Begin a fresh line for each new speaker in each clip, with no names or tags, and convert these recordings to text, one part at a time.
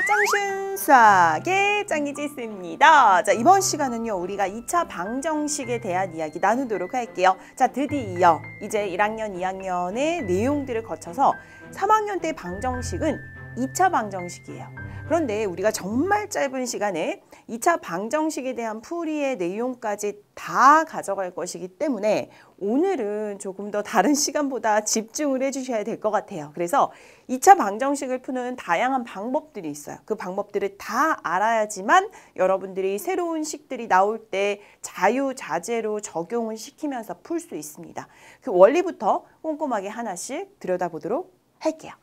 짱슌 수학의 짱이지스입니다. 자, 이번 시간은요, 우리가 2차 방정식에 대한 이야기 나누도록 할게요. 자, 드디어 이제 1학년, 2학년의 내용들을 거쳐서 3학년 때 방정식은 2차 방정식이에요. 그런데 우리가 정말 짧은 시간에 2차 방정식에 대한 풀이의 내용까지 다 가져갈 것이기 때문에 오늘은 조금 더 다른 시간보다 집중을 해주셔야 될 것 같아요. 그래서 2차 방정식을 푸는 다양한 방법들이 있어요. 그 방법들을 다 알아야지만 여러분들이 새로운 식들이 나올 때 자유자재로 적용을 시키면서 풀 수 있습니다. 그 원리부터 꼼꼼하게 하나씩 들여다보도록 할게요.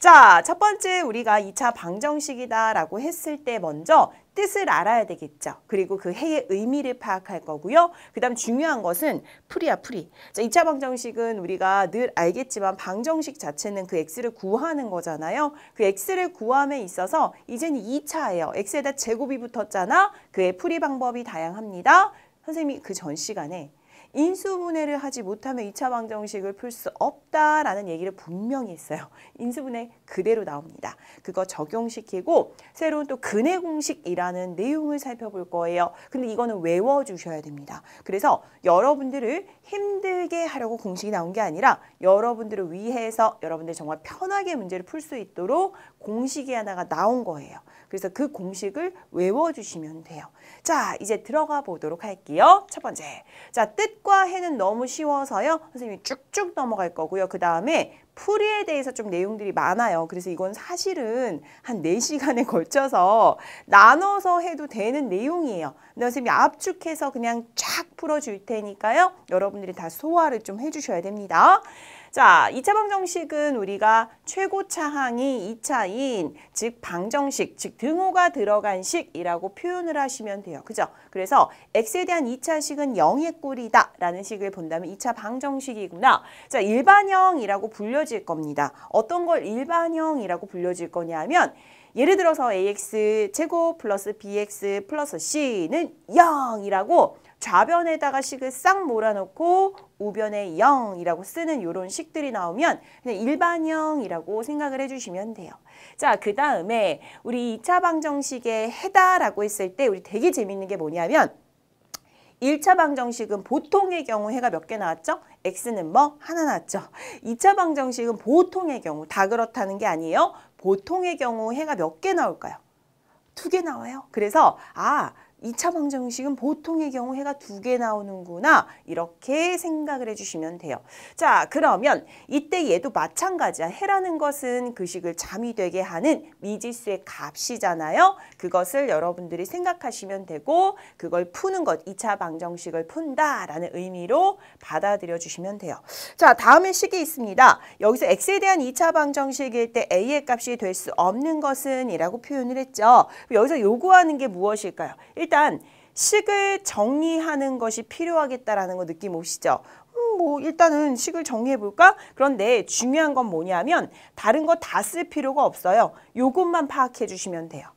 자, 첫 번째 우리가 2차 방정식이다라고 했을 때 먼저 뜻을 알아야 되겠죠. 그리고 그 해의 의미를 파악할 거고요. 그 다음 중요한 것은 풀이야, 풀이. 자, 2차 방정식은 우리가 늘 알겠지만 방정식 자체는 그 x를 구하는 거잖아요. 그 x를 구함에 있어서 이제는 2차예요. x에다 제곱이 붙었잖아. 그의 풀이 방법이 다양합니다. 선생님이 그 전 시간에 인수분해를 하지 못하면 2차 방정식을 풀 수 없다라는 얘기를 분명히 했어요. 인수분해 그대로 나옵니다. 그거 적용시키고 새로운 또 근해 공식이라는 내용을 살펴볼 거예요. 근데 이거는 외워주셔야 됩니다. 그래서 여러분들을 힘들게 하려고 공식이 나온 게 아니라 여러분들을 위해서 여러분들이 정말 편하게 문제를 풀 수 있도록 공식이 하나가 나온 거예요. 그래서 그 공식을 외워주시면 돼요. 자, 이제 들어가 보도록 할게요. 첫 번째. 자, 뜻과 해는 너무 쉬워서요. 선생님이 쭉쭉 넘어갈 거고요. 그 다음에 풀이에 대해서 좀 내용들이 많아요. 그래서 이건 사실은 한 4시간에 걸쳐서 나눠서 해도 되는 내용이에요. 근데 선생님이 압축해서 그냥 쫙 풀어줄 테니까요. 여러분들이 다 소화를 좀 해주셔야 됩니다. 자, 2차 방정식은 우리가 최고차항이 2차인 즉 방정식, 즉 등호가 들어간 식이라고 표현을 하시면 돼요. 그죠? 그래서 x에 대한 2차식은 0의 꼴이다 라는 식을 본다면 2차 방정식이구나. 자, 일반형이라고 불려질 겁니다. 어떤 걸 일반형이라고 불려질 거냐면 예를 들어서 ax 제곱 플러스 bx 플러스 c는 0이라고 좌변에다가 식을 싹 몰아놓고 우변에 0이라고 쓰는 이런 식들이 나오면 그냥 일반형이라고 생각을 해주시면 돼요. 자, 그 다음에 우리 2차 방정식의 해다라고 했을 때 우리 되게 재밌는 게 뭐냐면 1차 방정식은 보통의 경우 해가 몇 개 나왔죠? x는 뭐? 하나 나왔죠. 2차 방정식은 보통의 경우, 다 그렇다는 게 아니에요. 보통의 경우 해가 몇 개 나올까요? 2개 나와요. 그래서 2차 방정식은 보통의 경우 해가 2개 나오는구나 이렇게 생각을 해주시면 돼요. 자, 그러면 이때 얘도 마찬가지야. 해라는 것은 그 식을 잠이 되게 하는 미지수의 값이잖아요. 그것을 여러분들이 생각하시면 되고 그걸 푸는 것, 2차 방정식을 푼다라는 의미로 받아들여 주시면 돼요. 자, 다음에 식이 있습니다. 여기서 x에 대한 2차 방정식일 때 a의 값이 될 수 없는 것은 이라고 표현을 했죠. 여기서 요구하는 게 무엇일까요? 일단 식을 정리하는 것이 필요하겠다라는 거 느낌 오시죠? 뭐 일단은 식을 정리해 볼까? 그런데 중요한 건 뭐냐면 다른 거 다 쓸 필요가 없어요. 요것만 파악해 주시면 돼요.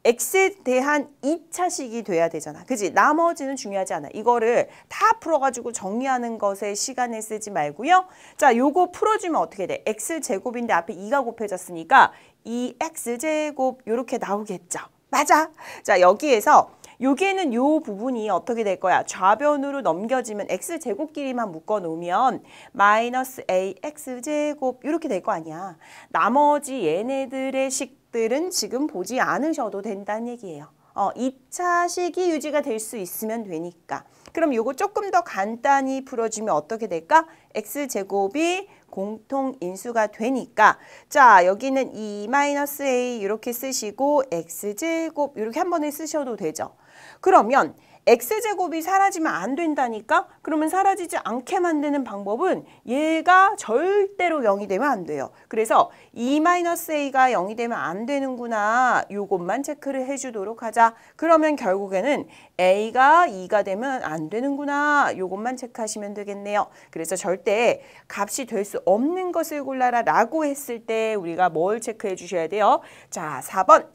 x에 대한 2차식이 돼야 되잖아. 그지? 나머지는 중요하지 않아. 이거를 다 풀어가지고 정리하는 것에 시간을 쓰지 말고요. 자, 요거 풀어주면 어떻게 돼? x제곱인데 앞에 2가 곱해졌으니까 2x제곱 요렇게 나오겠죠. 맞아. 자, 여기에서 여기에는 요 부분이 어떻게 될 거야? 좌변으로 넘겨지면 x제곱끼리만 묶어 놓으면 마이너스 ax제곱 이렇게 될 거 아니야. 나머지 얘네들의 식들은 지금 보지 않으셔도 된다는 얘기예요. 2차식이 유지가 될 수 있으면 되니까. 그럼 요거 조금 더 간단히 풀어주면 어떻게 될까? x제곱이 공통인수가 되니까 자, 여기는 2-a 이렇게 쓰시고 x제곱 이렇게 한 번에 쓰셔도 되죠. 그러면 x제곱이 사라지면 안 된다니까? 그러면 사라지지 않게 만드는 방법은 얘가 절대로 0이 되면 안 돼요. 그래서 2-a가 0이 되면 안 되는구나. 요것만 체크를 해주도록 하자. 그러면 결국에는 a가 2가 되면 안 되는구나. 요것만 체크하시면 되겠네요. 그래서 절대 값이 될 수 없는 것을 골라라 라고 했을 때 우리가 뭘 체크해 주셔야 돼요? 자, 4번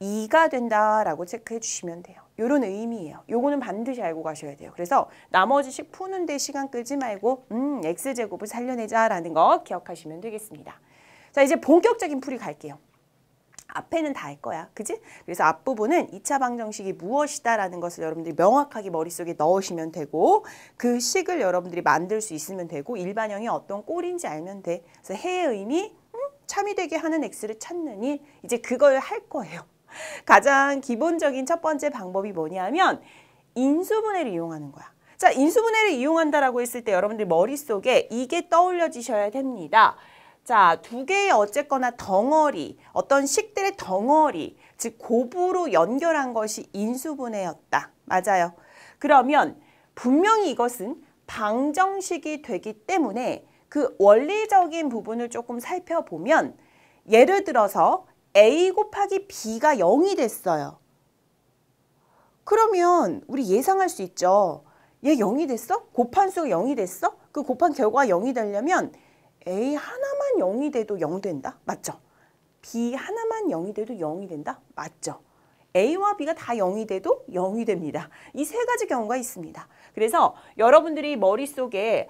2가 된다라고 체크해 주시면 돼요. 이런 의미예요. 요거는 반드시 알고 가셔야 돼요. 그래서 나머지 식 푸는데 시간 끌지 말고 x제곱을 살려내자라는 거 기억하시면 되겠습니다. 자, 이제 본격적인 풀이 갈게요. 앞에는 다 할 거야. 그지? 그래서 앞부분은 2차 방정식이 무엇이다라는 것을 여러분들이 명확하게 머릿속에 넣으시면 되고 그 식을 여러분들이 만들 수 있으면 되고 일반형이 어떤 꼴인지 알면 돼. 그래서 해의 의미, 참이 되게 하는 x를 찾는 일, 이제 그걸 할 거예요. 가장 기본적인 첫 번째 방법이 뭐냐면 인수분해를 이용하는 거야. 자, 인수분해를 이용한다라고 했을 때 여러분들 머릿속에 이게 떠올려지셔야 됩니다. 자, 두 개의 어쨌거나 덩어리, 어떤 식들의 덩어리, 즉 곱으로 연결한 것이 인수분해였다. 맞아요. 그러면 분명히 이것은 방정식이 되기 때문에 그 원리적인 부분을 조금 살펴보면 예를 들어서 A 곱하기 B가 0이 됐어요. 그러면 우리 예상할 수 있죠. 얘 0이 됐어? 곱한 수가 0이 됐어? 그 곱한 결과가 0이 되려면 A 하나만 0이 돼도 0 된다? 맞죠? B 하나만 0이 돼도 0이 된다? 맞죠? A와 B가 다 0이 돼도 0이 됩니다. 이 세 가지 경우가 있습니다. 그래서 여러분들이 머릿속에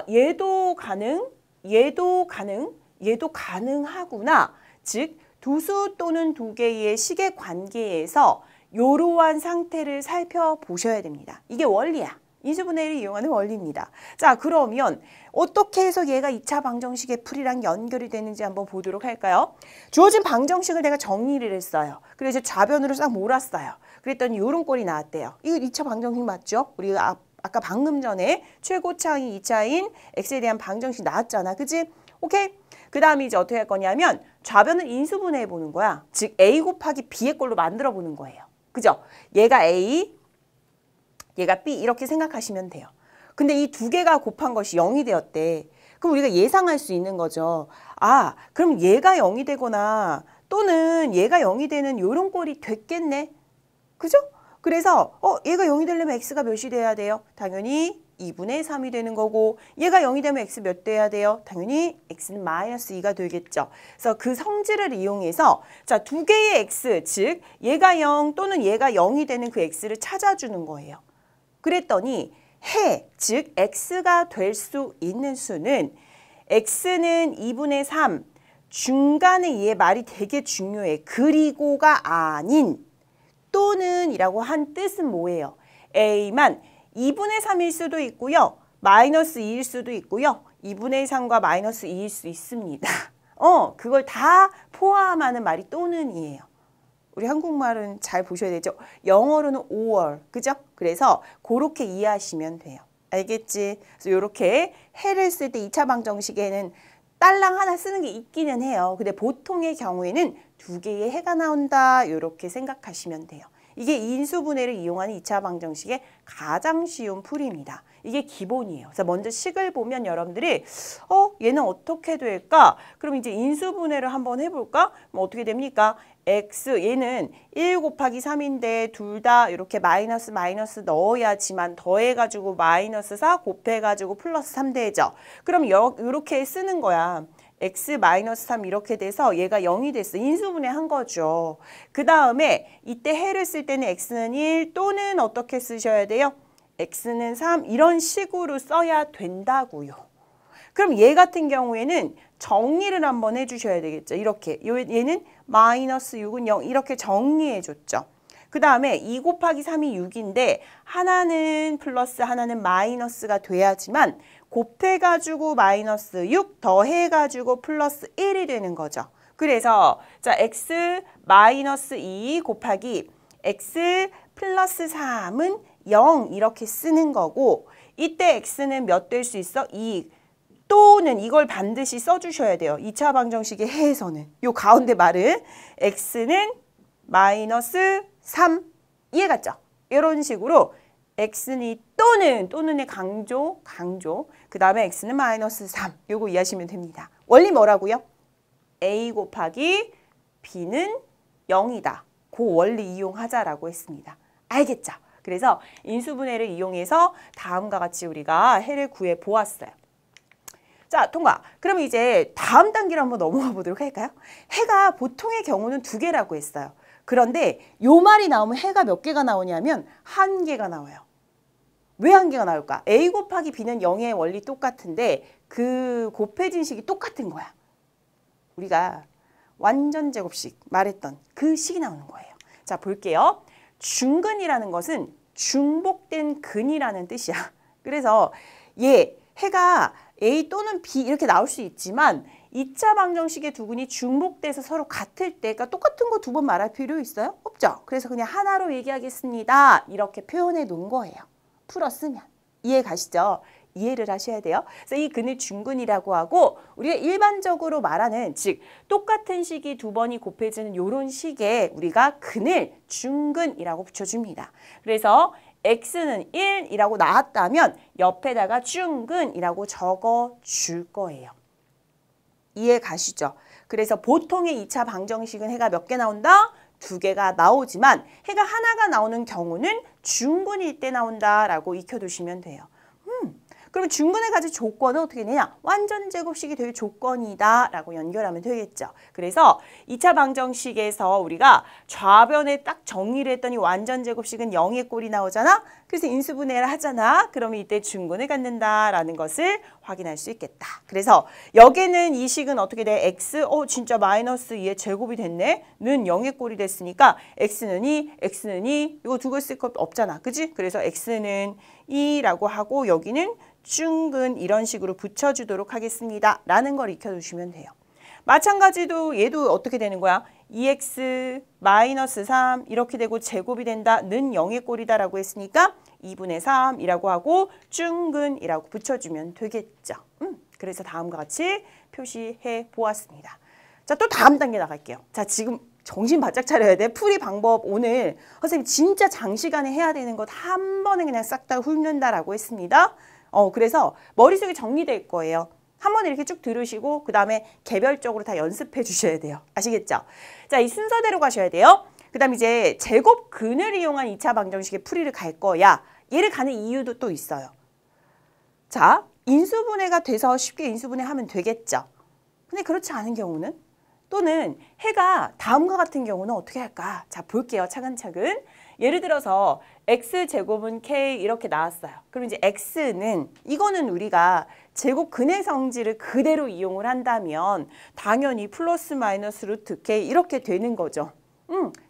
얘도 가능, 얘도 가능, 얘도 가능하구나. 즉 두 수 또는 두 개의 식의 관계에서 이러한 상태를 살펴보셔야 됩니다. 이게 원리야. 인수분해를 이용하는 원리입니다. 자, 그러면 어떻게 해서 얘가 2차 방정식의 풀이랑 연결이 되는지 한번 보도록 할까요? 주어진 방정식을 내가 정리를 했어요. 그래서 좌변으로 싹 몰았어요. 그랬더니 이런 꼴이 나왔대요. 이거 2차 방정식 맞죠? 우리가 아까 방금 전에 최고차항이 2차인 x에 대한 방정식 나왔잖아. 그지? 오케이? 그 다음에 이제 어떻게 할 거냐면 좌변을 인수분해해 보는 거야. 즉 a 곱하기 b의 꼴로 만들어 보는 거예요. 그죠? 얘가 a, 얘가 b 이렇게 생각하시면 돼요. 근데 이 두 개가 곱한 것이 0이 되었대. 그럼 우리가 예상할 수 있는 거죠. 그럼 얘가 0이 되거나 또는 얘가 0이 되는 이런 꼴이 됐겠네. 그죠? 그래서 얘가 0이 되려면 x가 몇이 돼야 돼요? 당연히 2분의 3이 되는 거고 얘가 0이 되면 x 몇 돼야 돼요? 당연히 x는 마이너스 2가 되겠죠. 그래서 그 성질을 이용해서 자, 두 개의 x, 즉 얘가 0 또는 얘가 0이 되는 그 x를 찾아주는 거예요. 그랬더니 즉 x가 될 수 있는 수는 x는 2분의 3, 중간에 얘 말이 되게 중요해. 그리고가 아닌 또는 이라고 한 뜻은 뭐예요? a만 2분의 3일 수도 있고요. 마이너스 2일 수도 있고요. 2분의 3과 마이너스 2일 수 있습니다. 그걸 다 포함하는 말이 또는이에요. 우리 한국말은 잘 보셔야 되죠. 영어로는 or, 그죠? 그래서 그렇게 이해하시면 돼요. 알겠지? 그래서 이렇게 해를 쓸 때 2차 방정식에는 딸랑 하나 쓰는 게 있기는 해요. 근데 보통의 경우에는 두 개의 해가 나온다. 이렇게 생각하시면 돼요. 이게 인수분해를 이용하는 2차 방정식의 가장 쉬운 풀이입니다. 이게 기본이에요. 그래서 먼저 식을 보면 여러분들이 얘는 어떻게 될까? 그럼 이제 인수분해를 한번 해볼까? 그럼 어떻게 됩니까? x 얘는 1 곱하기 3인데 둘 다 이렇게 마이너스 넣어야지만 더해가지고 마이너스 4 곱해가지고 플러스 3 되죠. 그럼 이렇게 쓰는 거야. x 마이너스 3 이렇게 돼서 얘가 0이 됐어. 인수분해 한 거죠. 그 다음에 이때 해를 쓸 때는 x는 1 또는 어떻게 쓰셔야 돼요? x는 3 이런 식으로 써야 된다고요. 그럼 얘 같은 경우에는 정리를 한번 해주셔야 되겠죠. 이렇게 얘는 마이너스 6은 0 이렇게 정리해 줬죠. 그 다음에 2 곱하기 3이 6인데 하나는 플러스 하나는 마이너스가 돼야지만 곱해가지고 마이너스 6 더해가지고 플러스 1이 되는 거죠. 그래서 자 x 마이너스 2 곱하기 x 플러스 3은 0 이렇게 쓰는 거고 이때 x는 몇 될 수 있어? 2 또는 이걸 반드시 써주셔야 돼요. 2차 방정식의 해에서는 요 가운데 말은 x는 마이너스 3 이해갔죠? 이런 식으로 x는 또는의 강조 그 다음에 x는 마이너스 3 요거 이해하시면 됩니다. 원리 뭐라고요? a 곱하기 b는 0이다. 그 원리 이용하자라고 했습니다. 알겠죠? 그래서 인수분해를 이용해서 다음과 같이 우리가 해를 구해 보았어요. 자, 통과. 그럼 이제 다음 단계로 한번 넘어가 보도록 할까요? 해가 보통의 경우는 2개라고 했어요. 그런데 요 말이 나오면 해가 몇 개가 나오냐면 1개가 나와요. 왜 1개가 나올까? a 곱하기 b는 0의 원리 똑같은데 그 곱해진 식이 똑같은 거야. 우리가 완전 제곱식 말했던 그 식이 나오는 거예요. 자, 볼게요. 중근이라는 것은 중복된 근이라는 뜻이야. 그래서 해가 A 또는 B 이렇게 나올 수 있지만 2차 방정식의 두 근이 중복돼서 서로 같을 때, 그러니까 똑같은 거 두 번 말할 필요 있어요? 없죠. 그래서 그냥 하나로 얘기하겠습니다. 이렇게 표현해 놓은 거예요. 풀어 쓰면. 이해 가시죠? 이해를 하셔야 돼요. 그래서 이 근을 중근이라고 하고 우리가 일반적으로 말하는 즉 똑같은 식이 두 번이 곱해지는 이런 식에 우리가 근을 중근이라고 붙여줍니다. 그래서 x는 1이라고 나왔다면 옆에다가 중근이라고 적어줄 거예요. 이해 가시죠? 그래서 보통의 2차 방정식은 해가 몇 개 나온다? 2개가 나오지만 해가 하나가 나오는 경우는 중근일 때 나온다라고 익혀두시면 돼요. 그럼 중근에 가진 조건은 어떻게 되냐? 완전 제곱식이 될 조건이다 라고 연결하면 되겠죠. 그래서 2차 방정식에서 우리가 좌변에 딱 정리를 했더니 완전 제곱식은 0의 꼴이 나오잖아. 그래서 인수분해를 하잖아. 그러면 이때 중근을 갖는다라는 것을 확인할 수 있겠다. 그래서 여기는 이 식은 어떻게 돼? x, 진짜 마이너스 2의 제곱이 됐네? 는 0의 꼴이 됐으니까 x는 2, 이거 두 개 쓸 것 없잖아. 그지? 그래서 x는 2라고 하고 여기는 중근 이런 식으로 붙여주도록 하겠습니다. 라는 걸 익혀두시면 돼요. 마찬가지로 얘도 어떻게 되는 거야? 2x 마이너스 3 이렇게 되고 제곱이 된다. 는 0의 꼴이다 라고 했으니까 2분의 3이라고 하고 중근이라고 붙여주면 되겠죠. 그래서 다음과 같이 표시해 보았습니다. 자, 또 다음 단계 나갈게요. 자, 지금 정신 바짝 차려야 돼. 풀이 방법 오늘 선생님 진짜 장시간에 해야 되는 것 한 번에 그냥 싹 다 훑는다라고 했습니다. 그래서 머릿속에 정리될 거예요. 한 번 이렇게 쭉 들으시고 그 다음에 개별적으로 다 연습해 주셔야 돼요. 아시겠죠? 자, 이 순서대로 가셔야 돼요. 그 다음 이제 제곱근을 이용한 2차 방정식의 풀이를 갈 거야. 얘를 가는 이유도 또 있어요. 자, 인수분해가 돼서 쉽게 인수분해하면 되겠죠. 근데 그렇지 않은 경우는 또는 해가 다음과 같은 경우는 어떻게 할까? 자, 볼게요. 차근차근. 예를 들어서 x제곱은 k 이렇게 나왔어요. 그럼 이제 x는 이거는 우리가 제곱 근의 성질을 그대로 이용을 한다면 당연히 플러스 마이너스 루트 k 이렇게 되는 거죠.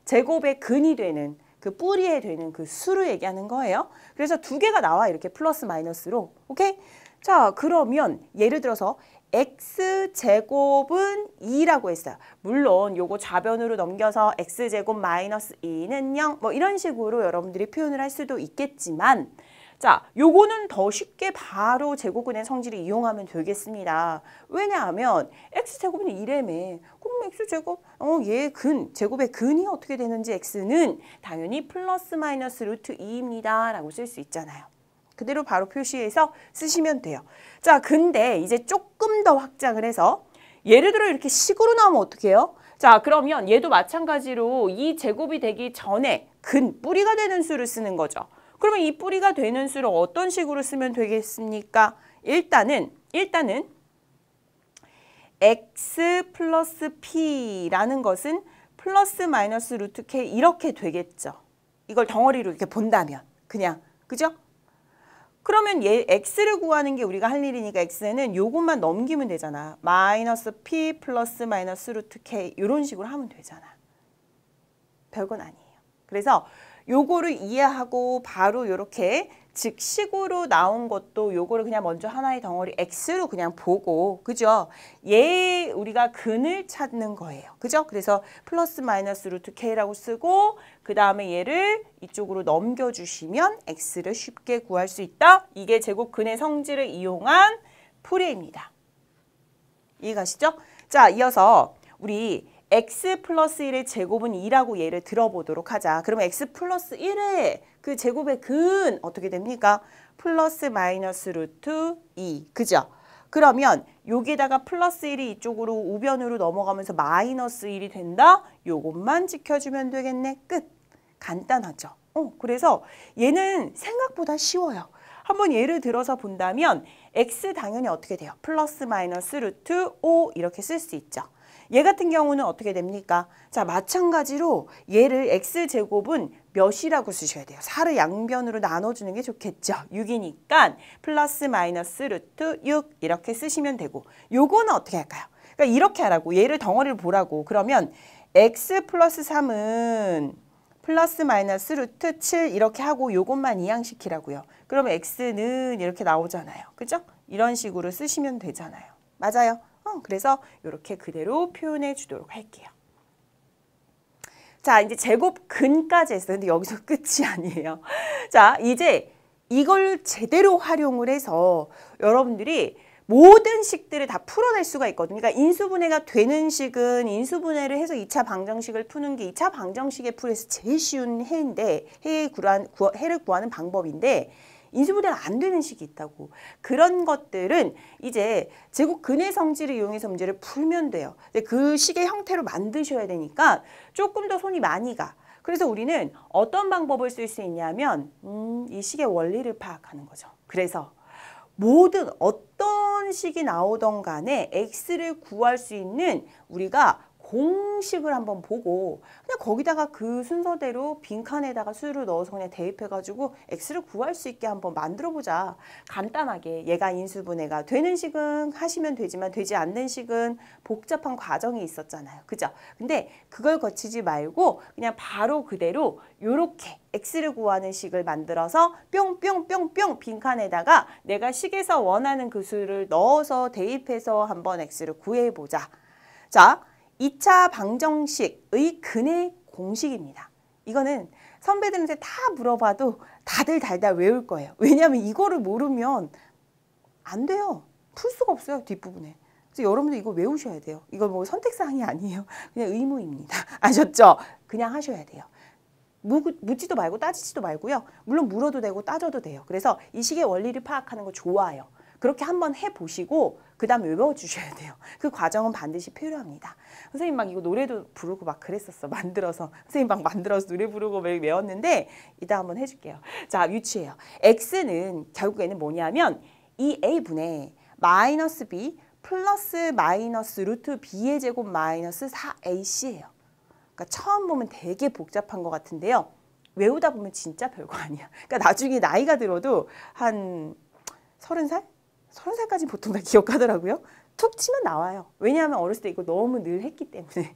제곱의 근이 되는 그 뿌리에 되는 그 수를 얘기하는 거예요. 그래서 두 개가 나와 이렇게 플러스 마이너스로. 오케이? 자, 그러면 예를 들어서 x제곱은 2라고 했어요. 물론 요거 좌변으로 넘겨서 x제곱 마이너스 2는 0 뭐 이런 식으로 여러분들이 표현을 할 수도 있겠지만 자, 요거는 더 쉽게 바로 제곱근의 성질을 이용하면 되겠습니다. 왜냐하면 x제곱은 2라며. 그럼 x제곱, 얘 근, 제곱의 근이 어떻게 되는지 x는 당연히 플러스 마이너스 루트 2입니다. 라고 쓸 수 있잖아요. 그대로 바로 표시해서 쓰시면 돼요. 자, 근데 이제 조금 더 확장을 해서 예를 들어 이렇게 식으로 나오면 어떻게 해요? 자, 그러면 얘도 마찬가지로 이 제곱이 되기 전에 근, 뿌리가 되는 수를 쓰는 거죠. 그러면 이 뿌리가 되는 수를 어떤 식으로 쓰면 되겠습니까? 일단은 x 플러스 p라는 것은 플러스 마이너스 루트 k 이렇게 되겠죠. 이걸 덩어리로 이렇게 본다면 그냥, 그죠? 그러면 얘 x를 구하는 게 우리가 할 일이니까 x는 요것만 넘기면 되잖아. 마이너스 p 플러스 마이너스 루트 k 이런 식으로 하면 되잖아. 별건 아니에요. 그래서 요거를 이해하고 바로 요렇게 즉 식으로 나온 것도 요거를 그냥 먼저 하나의 덩어리 x로 그냥 보고, 그죠? 얘 우리가 근을 찾는 거예요. 그죠? 그래서 플러스 마이너스 루트 k라고 쓰고 그 다음에 얘를 이쪽으로 넘겨주시면 x를 쉽게 구할 수 있다. 이게 제곱 근의 성질을 이용한 풀이입니다. 이해가시죠? 자, 이어서 우리 x 플러스 1의 제곱은 2라고 예를 들어보도록 하자. 그러면 x 플러스 1의 그 제곱의 근 어떻게 됩니까? 플러스 마이너스 루트 2. 그죠? 그러면 여기에다가 플러스 1이 이쪽으로 우변으로 넘어가면서 마이너스 1이 된다? 요것만 지켜주면 되겠네. 끝. 간단하죠? 그래서 얘는 생각보다 쉬워요. 한번 예를 들어서 본다면 x 당연히 어떻게 돼요? 플러스 마이너스 루트 5 이렇게 쓸 수 있죠. 얘 같은 경우는 어떻게 됩니까? 자, 마찬가지로 얘를 x제곱은 몇이라고 쓰셔야 돼요. 4를 양변으로 나눠주는 게 좋겠죠. 6이니까 플러스 마이너스 루트 6 이렇게 쓰시면 되고 요거는 어떻게 할까요? 그러니까 이렇게 하라고. 얘를 덩어리를 보라고. 그러면 x 플러스 3은 플러스 마이너스 루트 7 이렇게 하고 요것만 이항시키라고요. 그러면 x는 이렇게 나오잖아요. 그죠? 이런 식으로 쓰시면 되잖아요. 맞아요. 그래서 이렇게 그대로 표현해 주도록 할게요. 자, 이제 제곱근까지 했어요. 근데 여기서 끝이 아니에요. 자, 이제 이걸 제대로 활용을 해서 여러분들이 모든 식들을 다 풀어낼 수가 있거든요. 그러니까 인수분해가 되는 식은 인수분해를 해서 2차 방정식을 푸는 게 2차 방정식에 풀어서 제일 쉬운 해인데 해를 구하는 방법인데 인수분해가 안 되는 식이 있다고. 그런 것들은 이제 제곱근의 성질을 이용해서 문제를 풀면 돼요. 그 식의 형태로 만드셔야 되니까 조금 더 손이 많이 가. 그래서 우리는 어떤 방법을 쓸 수 있냐면 이 식의 원리를 파악하는 거죠. 그래서 모든 어떤 식이 나오던 간에 x를 구할 수 있는 우리가 공식을 한번 보고 그냥 거기다가 그 순서대로 빈칸에다가 수를 넣어서 그냥 대입해가지고 x를 구할 수 있게 한번 만들어보자. 간단하게 얘가 인수분해가 되는 식은 하시면 되지만 되지 않는 식은 복잡한 과정이 있었잖아요. 그죠? 근데 그걸 거치지 말고 그냥 바로 그대로 요렇게 x를 구하는 식을 만들어서 뿅뿅뿅뿅 빈칸에다가 내가 식에서 원하는 그 수를 넣어서 대입해서 한번 x를 구해보자. 자, 2차 방정식의 근의 공식입니다. 이거는 선배들한테 다 물어봐도 다들 달달 외울 거예요. 왜냐하면 이거를 모르면 안 돼요. 풀 수가 없어요, 뒷부분에. 그래서 여러분들 이거 외우셔야 돼요. 이거 뭐 선택사항이 아니에요. 그냥 의무입니다. 아셨죠? 그냥 하셔야 돼요. 묻지도 말고 따지지도 말고요. 물론 물어도 되고 따져도 돼요. 그래서 이 식의 원리를 파악하는 거 좋아요. 그렇게 한번 해보시고 그 다음에 외워주셔야 돼요. 그 과정은 반드시 필요합니다. 선생님 막 이거 노래도 부르고 막 그랬었어. 만들어서. 선생님 막 만들어서 노래 부르고 외웠는데 이따 한번 해줄게요. 자, 유추해요. x는 결국에는 뭐냐면 이 a분의 마이너스 b 플러스 마이너스 루트 b의 제곱 마이너스 4ac예요. 그러니까 처음 보면 되게 복잡한 것 같은데요. 외우다 보면 진짜 별거 아니야. 그러니까 나중에 나이가 들어도 한 30살? 30살까지 보통 다 기억하더라고요. 툭 치면 나와요. 왜냐하면 어렸을 때 이거 너무 늘 했기 때문에.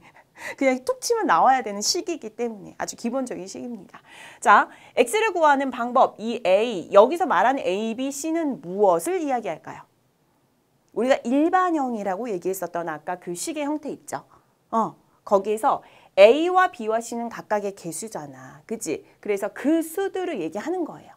그냥 툭 치면 나와야 되는 식이기 때문에 아주 기본적인 식입니다. 자, x를 구하는 방법 이 a, 여기서 말하는 a, b, c는 무엇을 이야기할까요? 우리가 일반형이라고 얘기했었던 아까 그 식의 형태 있죠. 거기에서 a와 b와 c는 각각의 개수잖아. 그치? 그래서 그 수들을 얘기하는 거예요.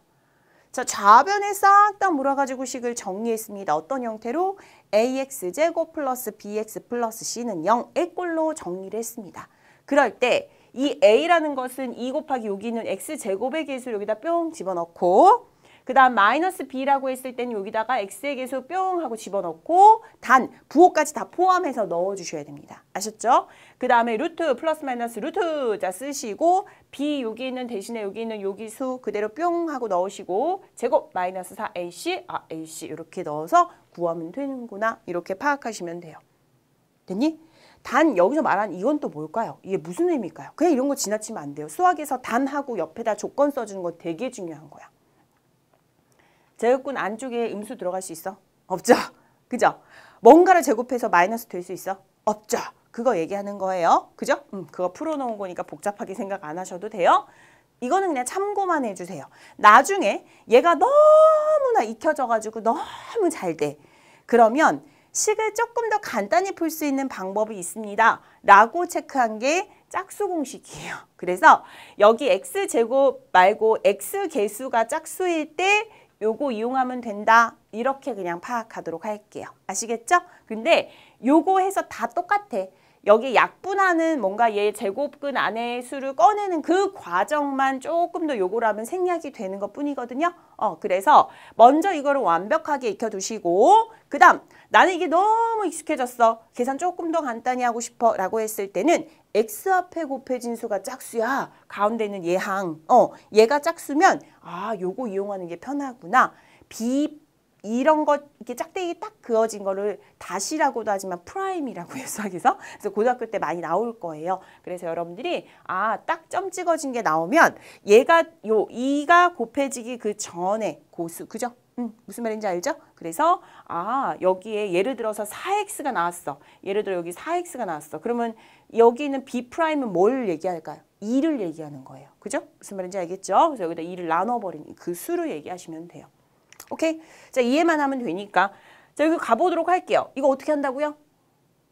자, 좌변에 싹 다 몰아가지고 식을 정리했습니다. 어떤 형태로? ax제곱 플러스 bx 플러스 c는 0의 꼴로 정리를 했습니다. 그럴 때 이 a라는 것은 2 곱하기 여기 있는 x제곱의 개수를 여기다 뿅 집어넣고 그 다음 마이너스 b라고 했을 때는 여기다가 x의 개수 뿅 하고 집어넣고 단, 부호까지 다 포함해서 넣어주셔야 됩니다. 아셨죠? 그 다음에 루트 플러스 마이너스 루트 자 쓰시고 b 여기 있는 대신에 여기 있는 여기 수 그대로 뿅 하고 넣으시고 제곱 마이너스 4ac ac 이렇게 넣어서 구하면 되는구나 이렇게 파악하시면 돼요. 됐니? 단 여기서 말한 이건 또 뭘까요? 이게 무슨 의미일까요? 그냥 이런 거 지나치면 안 돼요. 수학에서 단하고 옆에다 조건 써주는 거 되게 중요한 거야. 제곱근 안쪽에 음수 들어갈 수 있어? 없죠? 그죠? 뭔가를 제곱해서 마이너스 될 수 있어? 없죠? 그거 얘기하는 거예요. 그죠? 그거 풀어놓은 거니까 복잡하게 생각 안 하셔도 돼요. 이거는 그냥 참고만 해주세요. 나중에 얘가 너무나 익혀져가지고 너무 잘 돼. 그러면 식을 조금 더 간단히 풀 수 있는 방법이 있습니다. 라고 체크한 게 짝수 공식이에요. 그래서 여기 x제곱 말고 x개수가 짝수일 때 요거 이용하면 된다. 이렇게 그냥 파악하도록 할게요. 아시겠죠? 근데 요거 해서 다 똑같아. 여기 약분하는 뭔가 얘 제곱근 안에 수를 꺼내는 그 과정만 조금 더 요거라면 생략이 되는 것 뿐이거든요. 그래서 먼저 이거를 완벽하게 익혀두시고 그 다음 나는 이게 너무 익숙해졌어. 계산 조금 더 간단히 하고 싶어 라고 했을 때는 x 앞에 곱해진 수가 짝수야. 가운데 있는 얘항. 얘가 짝수면 아 요거 이용하는 게 편하구나. b 이런 것 이렇게 짝대기 딱 그어진 거를 다시라고도 하지만 프라임이라고 해요, 수학에서. 그래서 고등학교 때 많이 나올 거예요. 그래서 여러분들이 딱 점 찍어진 게 나오면 얘가 요 2가 곱해지기 그 전에 고수, 그죠? 무슨 말인지 알죠? 그래서 여기에 예를 들어서 4x가 나왔어. 예를 들어 여기 4x가 나왔어. 그러면 여기는 B'은 뭘 얘기할까요? 2를 얘기하는 거예요. 그죠? 무슨 말인지 알겠죠? 그래서 여기다 2를 나눠버리는 그 수를 얘기하시면 돼요. 오케이? 자, 이해만 하면 되니까. 자, 여기 가보도록 할게요. 이거 어떻게 한다고요?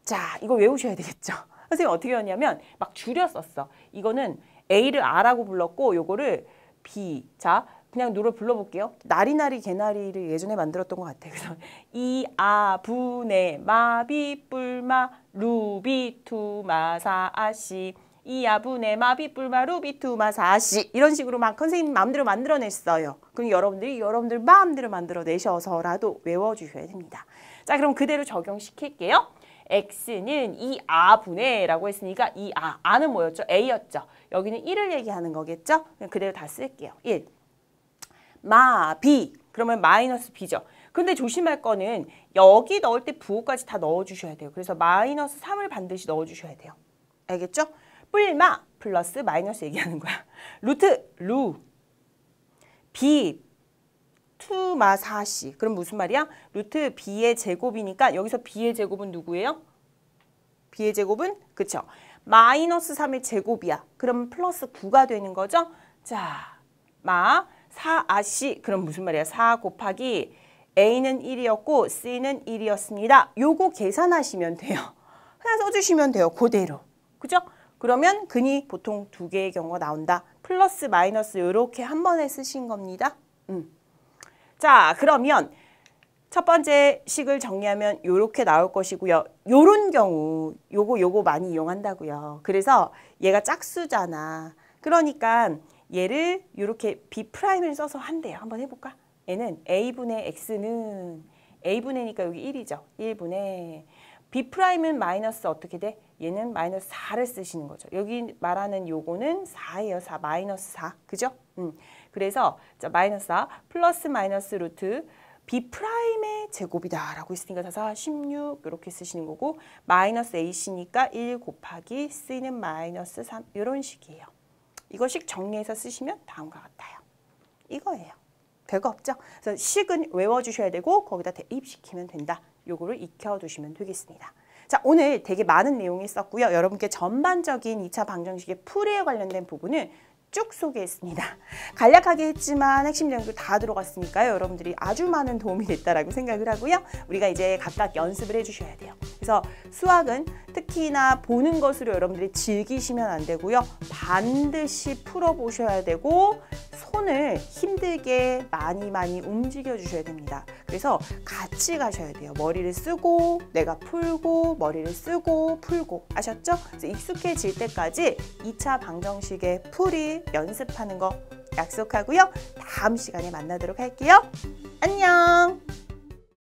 자, 이거 외우셔야 되겠죠? 선생님 어떻게 했냐면 막 줄였었어. 이거는 A를 R라고 불렀고 요거를 B. 자, 그냥 노래 불러볼게요. 나리나리 개나리를 예전에 만들었던 것 같아요. 그래서 이아 분의 마비 뿔마 루비 투마 사아시 이아 분의 마비 뿔마 루비 투마 사아시 이런 식으로 막 선생님 마음대로 만들어냈어요. 그럼 여러분들 마음대로 만들어내셔서라도 외워주셔야 됩니다. 자, 그럼 그대로 적용시킬게요. x는 2a분의 라고 했으니까 2a. a는 뭐였죠? a였죠. 여기는 1을 얘기하는 거겠죠? 그냥 그대로 다 쓸게요. 1. 마, b. 그러면 마이너스 b죠. 근데 조심할 거는 여기 넣을 때 부호까지 다 넣어주셔야 돼요. 그래서 마이너스 3을 반드시 넣어주셔야 돼요. 알겠죠? 뿔마 플러스 마이너스 얘기하는 거야. 루트 루 b 투마 4시. 그럼 무슨 말이야? 루트 b의 제곱이니까 여기서 b의 제곱은 누구예요? b의 제곱은 그쵸? 마이너스 3의 제곱이야. 그럼 플러스 9가 되는 거죠? 자, 4아씨. 그럼 무슨 말이야? 4 곱하기 a는 1이었고 c는 1이었습니다. 요거 계산하시면 돼요. 하나 써주시면 돼요. 그대로. 그죠? 그러면 근이 보통 2개의 경우가 나온다. 플러스 마이너스 이렇게 한 번에 쓰신 겁니다. 자, 그러면 첫 번째 식을 정리하면 요렇게 나올 것이고요. 요런 경우 요거 많이 이용한다고요. 그래서 얘가 짝수잖아. 그러니까 얘를 요렇게 B'을 써서 한대요. 한번 해볼까? 얘는 A분의 X는 A분의니까 여기 1이죠. 1분의 B'은 마이너스 어떻게 돼? 얘는 마이너스 4를 쓰시는 거죠. 여기 말하는 요거는 4예요. 4 마이너스 4. 그죠? 그래서 자, 마이너스 4 플러스 마이너스 루트 B'의 제곱이다 라고 있으니까 4, 16 이렇게 쓰시는 거고 마이너스 AC니까 1 곱하기 C는 마이너스 3 이런 식이에요. 이거식 정리해서 쓰시면 다음과 같아요. 이거예요. 별거 없죠? 그래서 식은 외워주셔야 되고 거기다 대입시키면 된다. 요거를 익혀두시면 되겠습니다. 자, 오늘 되게 많은 내용이 있었고요. 여러분께 전반적인 2차 방정식의 풀이에 관련된 부분을 쭉 소개했습니다. 간략하게 했지만 핵심 내용도 다 들어갔으니까요. 여러분들이 아주 많은 도움이 됐다라고 생각을 하고요. 우리가 이제 각각 연습을 해주셔야 돼요. 그래서 수학은 특히나 보는 것으로 여러분들이 즐기시면 안 되고요. 반드시 풀어보셔야 되고 손을 힘들게 많이 움직여 주셔야 됩니다. 그래서 같이 가셔야 돼요. 머리를 쓰고 내가 풀고 머리를 쓰고 풀고 아셨죠? 그래서 익숙해질 때까지 2차 방정식의 풀이 연습하는 거 약속하고요. 다음 시간에 만나도록 할게요. 안녕!